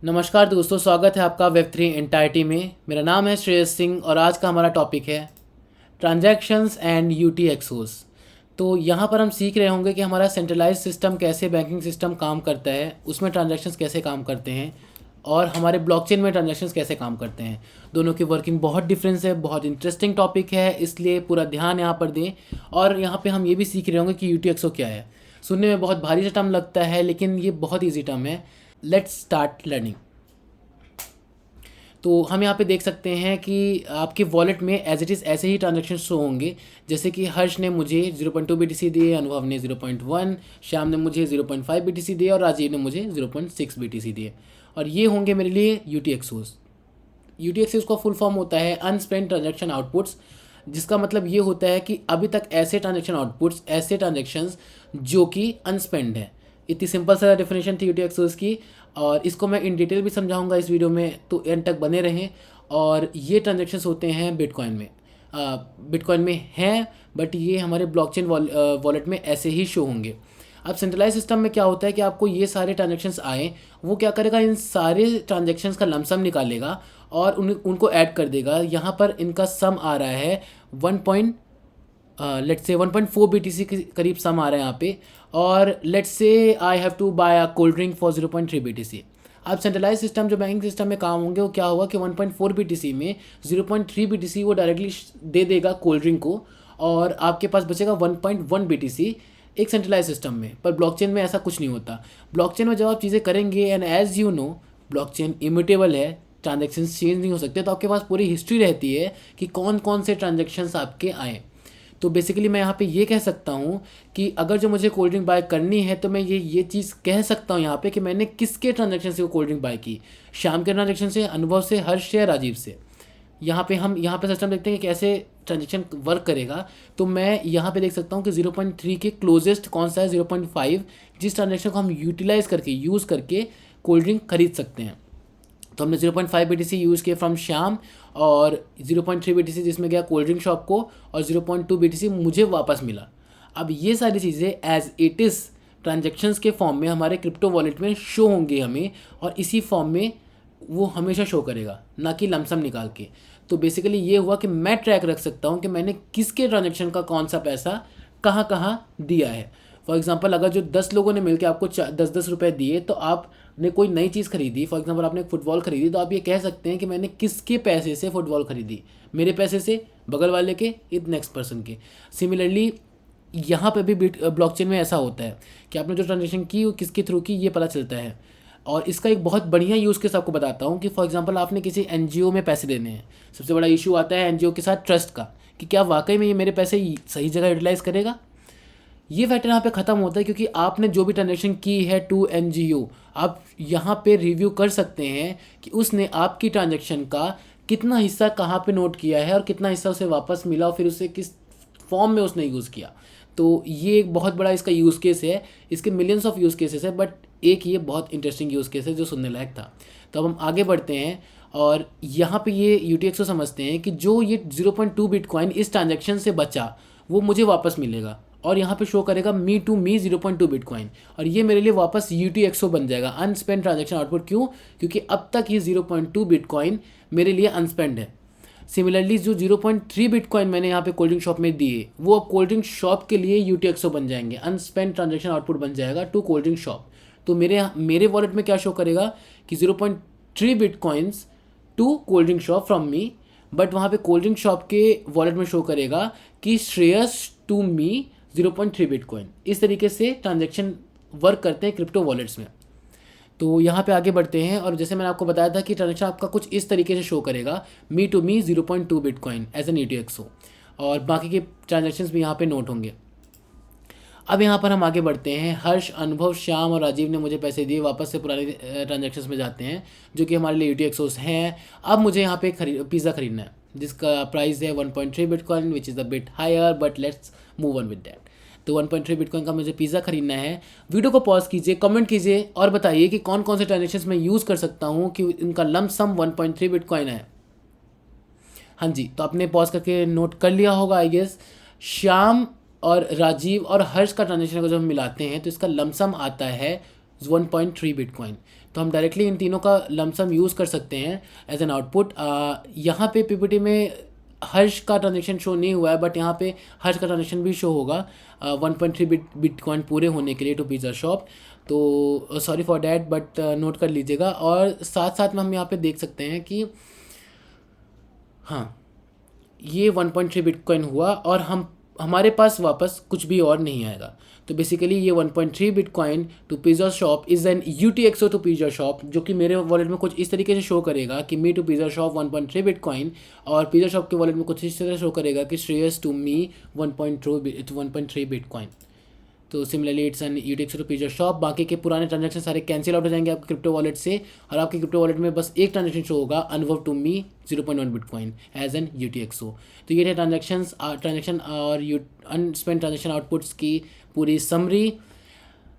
नमस्कार दोस्तों, स्वागत है आपका वेब3 एंटायरिटी में। मेरा नाम है श्रेयस सिंह और आज का हमारा टॉपिक है ट्रांजैक्शंस एंड यूटीएक्सओस। तो यहाँ पर हम सीख रहे होंगे कि हमारा सेंट्रलाइज सिस्टम कैसे बैंकिंग सिस्टम काम करता है, उसमें ट्रांजैक्शंस कैसे काम करते हैं और हमारे ब्लॉकचेन में ट्रांजैक्शंस कैसे काम करते हैं। दोनों की वर्किंग बहुत डिफरेंस है, बहुत इंटरेस्टिंग टॉपिक है, इसलिए पूरा ध्यान यहाँ पर दें। और यहाँ पर हम ये भी सीख रहे होंगे कि यूटीएक्सओ क्या है। सुनने में बहुत भारी सा टर्म लगता है लेकिन ये बहुत ईजी टर्म है। Let's start learning. तो हम यहाँ पे देख सकते हैं कि आपके वॉलेट में एज इट इज़ ऐसे ही ट्रांजेक्शन शो होंगे, जैसे कि हर्ष ने मुझे 0.2 BTC दिए, अनुभव ने 0.1, श्याम ने मुझे 0.5 BTC दिए और राजीव ने मुझे 0.6 BTC दिए। और ये होंगे मेरे लिए यूटीएक्सओस। यूटीएक्सओस का फुल फॉर्म होता है अनस्पेंड ट्रांजेक्शन आउटपुट्स, जिसका मतलब ये होता है कि अभी तक ऐसे ट्रांजेक्शन आउटपुट्स, ऐसे ट्रांजेक्शन्स जो कि अनस्पेंड है। इतनी सिंपल सा डेफिनेशन थी यूटीएक्सओस की और इसको मैं इन डिटेल भी समझाऊंगा इस वीडियो में, तो एंड तक बने रहें। और ये ट्रांजेक्शन्स होते हैं बिटकॉइन में। बिटकॉइन में हैं बट ये हमारे ब्लॉकचेन वॉलेट में ऐसे ही शो होंगे। अब सेंट्रलाइज सिस्टम में क्या होता है कि आपको ये सारे ट्रांजेक्शन्स आए, वो क्या करेगा, इन सारे ट्रांजेक्शन्स का लमसम निकालेगा और उनको ऐड कर देगा। यहाँ पर इनका सम आ रहा है 1.4 BTC के करीब सम आ रहा है यहाँ पे। और let's say I have to buy a cold drink for 0.3 BTC। अब सेंट्रलाइज सिस्टम जो बैंकिंग सिस्टम में काम होंगे वो क्या होगा कि 1.4 BTC में 0.3 BTC वो डायरेक्टली दे देगा कोल्ड ड्रिंक को और आपके पास बचेगा 1.1 BTC एक सेंट्रलाइज सिस्टम में। पर ब्लॉकचेन में ऐसा कुछ नहीं होता। ब्लॉकचेन में जब आप चीज़ें करेंगे, and as you know blockchain immutable है, ट्रांजेक्शन्स चेंज नहीं हो सकते, तो आपके पास पूरी हिस्ट्री रहती है कि कौन कौन से ट्रांजेक्शन्स आपके आए। तो बेसिकली मैं यहाँ पे ये कह सकता हूँ कि अगर जो मुझे कोल्ड ड्रिंक बाय करनी है तो मैं ये चीज़ कह सकता हूँ यहाँ पे कि मैंने किसके ट्रांजैक्शन से वो कोल्ड ड्रिंक बाय की। श्याम के ट्रांजैक्शन से, अनुभव से, हर्ष से, राजीव से। यहाँ पे हम सिस्टम देखते हैं कि कैसे ट्रांजेक्शन वर्क करेगा। तो मैं यहाँ पे देख सकता हूँ कि 0.3 के क्लोजेस्ट कौन सा है, 0.5, जिस ट्रांजेक्शन को हम यूटिलाइज़ करके, यूज़ करके कोल्ड ड्रिंक खरीद सकते हैं। तो हमने 0.5 BTC यूज़ किए फ्रॉम श्याम और 0.3 BTC जिसमें गया कोल्ड ड्रिंक शॉप को और 0.2 BTC मुझे वापस मिला। अब ये सारी चीज़ें एज इट इज़ ट्रांजेक्शन्स के फॉर्म में हमारे क्रिप्टो वॉलेट में शो होंगे हमें, और इसी फॉर्म में वो हमेशा शो करेगा, ना कि लमसम निकाल के। तो बेसिकली ये हुआ कि मैं ट्रैक रख सकता हूँ कि मैंने किसके ट्रांजेक्शन का कौन सा पैसा कहाँ कहाँ दिया है। फॉर एग्जांपल अगर जो 10 लोगों ने मिलकर आपको 10-10 रुपये दिए, तो आपने कोई नई चीज़ खरीदी, फॉर एग्जांपल आपने एक फुटबॉल खरीदी, तो आप ये कह सकते हैं कि मैंने किसके पैसे से फुटबॉल खरीदी, मेरे पैसे से, बगल वाले के, इस नेक्स्ट पर्सन के। सिमिलरली यहाँ पे भी ब्लॉकचेन में ऐसा होता है कि आपने जो ट्रांजेक्शन की वो किसके थ्रू की, ये पता चलता है। और इसका एक बहुत बढ़िया यूज़ केस आपको बताता हूँ कि फॉर एग्जांपल आपने किसी एनजीओ में पैसे देने हैं। सबसे बड़ा इशू आता है एनजीओ के साथ ट्रस्ट का, कि क्या वाकई में ये मेरे पैसे सही जगह यूटिलाइज़ करेगा। ये फैक्टर यहाँ पे ख़त्म होता है क्योंकि आपने जो भी ट्रांजेक्शन की है टू एनजीओ, आप यहाँ पे रिव्यू कर सकते हैं कि उसने आपकी ट्रांजेक्शन का कितना हिस्सा कहाँ पे नोट किया है और कितना हिस्सा उसे वापस मिला और फिर उसे किस फॉर्म में उसने यूज़ किया। तो ये एक बहुत बड़ा इसका यूज़ केस है। इसके मिलियंस ऑफ यूज़ केसेस है, बट एक ये बहुत इंटरेस्टिंग यूज़ केस है जो सुनने लायक था। तो अब हम आगे बढ़ते हैं और यहाँ पे ये यूटीएक्सओ समझते हैं कि जो ये 0.2 बिटकॉइन इस ट्रांजेक्शन से बचा वो मुझे वापस मिलेगा और यहाँ पे शो करेगा मी टू मी 0.2 बिटकॉइन, और ये मेरे लिए वापस यूटीएक्सओ बन जाएगा, अनस्पेंड ट्रांजेक्शन आउटपुट। क्यों? क्योंकि अब तक ये 0.2 बिटकॉइन मेरे लिए अनस्पेंड है। सिमिलरली जो 0.3 बिटकॉइन मैंने यहाँ पे कोल्ड ड्रिंक शॉप में दिए, वो अब कोल्ड ड्रिंक शॉप के लिए यूटीएक्सओ बन जाएंगे, अनस्पेंड ट्रांजेक्शन आउटपुट बन जाएगा टू कोल्ड ड्रिंक शॉप। तो मेरे वॉलेट में क्या शो करेगा कि 0.3 bitcoins to cold drink shop from me, but वहाँ पे कोल्ड ड्रिंक शॉप के वॉलेट में शो करेगा कि श्रेयस टू मी 0.3 बिटकॉइन। इस तरीके से ट्रांजैक्शन वर्क करते हैं क्रिप्टो वॉलेट्स में। तो यहाँ पे आगे बढ़ते हैं और जैसे मैंने आपको बताया था कि ट्रांजैक्शन आपका कुछ इस तरीके से शो करेगा, me to me 0.2 bitcoin as an UTXO, और बाकी के ट्रांजैक्शंस भी यहाँ पे नोट होंगे। अब यहाँ पर हम आगे बढ़ते हैं। हर्ष, अनुभव, श्याम और राजीव ने मुझे पैसे दिए, वापस से पुराने ट्रांजैक्शंस में जाते हैं जो कि हमारे लिए यूटीएक्सओस हैं। अब मुझे यहाँ पे पिज़्ज़ा खरीदना है जिसका प्राइस है 1.3 bitcoin, which is a bit higher, but let's move on with that. तो 1.3 बिटकॉइन का मुझे पिज़्ज़ा खरीदना है। वीडियो को पॉज कीजिए, कमेंट कीजिए और बताइए कि कौन कौन से ट्रांजेक्शन्स मैं यूज़ कर सकता हूँ कि इनका लम सम 1.3 बिटकॉइन है। हाँ जी, तो आपने पॉज करके नोट कर लिया होगा आई गेस। श्याम और राजीव और हर्ष का ट्रांजेक्शन को जब हम मिलाते हैं तो इसका लमसम आता है 1.3 बिटकॉइन। तो हम डायरेक्टली इन तीनों का लमसम यूज़ कर सकते हैं एज एन आउटपुट। यहाँ पे पीपीटी में हर्ष का ट्रांजेक्शन शो नहीं हुआ है, बट यहाँ पे हर्ष का ट्रांजेक्शन भी शो होगा 1.3 बिटकॉइन पूरे होने के लिए टू पिज़्ज़ा शॉप। तो sorry for that, but note कर लीजिएगा। और साथ साथ में हम यहाँ पे देख सकते हैं कि हाँ, ये 1.3 बिटकॉइन हुआ और हमारे पास वापस कुछ भी और नहीं आएगा। तो बेसिकली ये 1.3 bitcoin to pizza shop is an UTXO to pizza shop, जो कि मेरे वॉलेट में कुछ इस तरीके से शो करेगा कि me to pizza shop 1.3 bitcoin, और पिज़्ज़ा शॉप के वॉलेट में कुछ इस तरह शो करेगा कि श्रेयस टू मी 1.3 बिटकॉइन। तो similarly it's an UTXO to pizza shop. बाकी के पुराने ट्रांजेक्शन सारे कैंसिल आउट हो जाएंगे आपके क्रिप्टो वॉलेट से, और आपके क्रिप्टो वॉलेट में बस एक ट्रांजेक्शन शो होगा, अनवर्व to me 0.1 bitcoin as an UTXO। तो ये थे ट्रांजेक्शन और अनस्पेंड ट्रांजेक्शन आउटपुट्स की पूरी summary.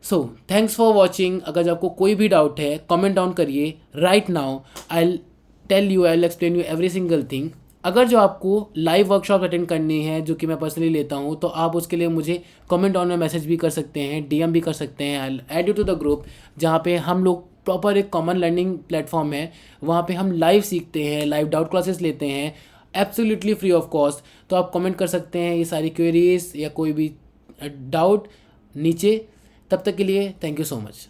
So thanks for watching. अगर आपको कोई भी डाउट है कमेंट डाउन करिए right now, I will explain you every single thing. अगर जो आपको लाइव वर्कशॉप अटेंड करनी है, जो कि मैं पर्सनली लेता हूँ, तो आप उसके लिए मुझे कमेंट ऑन में मैसेज भी कर सकते हैं, DM भी कर सकते हैं। I add you to the group, जहाँ पे हम लोग प्रॉपर एक कॉमन लर्निंग प्लेटफॉर्म है, वहाँ पे हम लाइव सीखते हैं, लाइव डाउट क्लासेस लेते हैं एब्सोल्युटली फ्री ऑफ कॉस्ट। तो आप कमेंट कर सकते हैं ये सारी क्वेरीज या कोई भी डाउट नीचे। तब तक के लिए थैंक यू सो मच।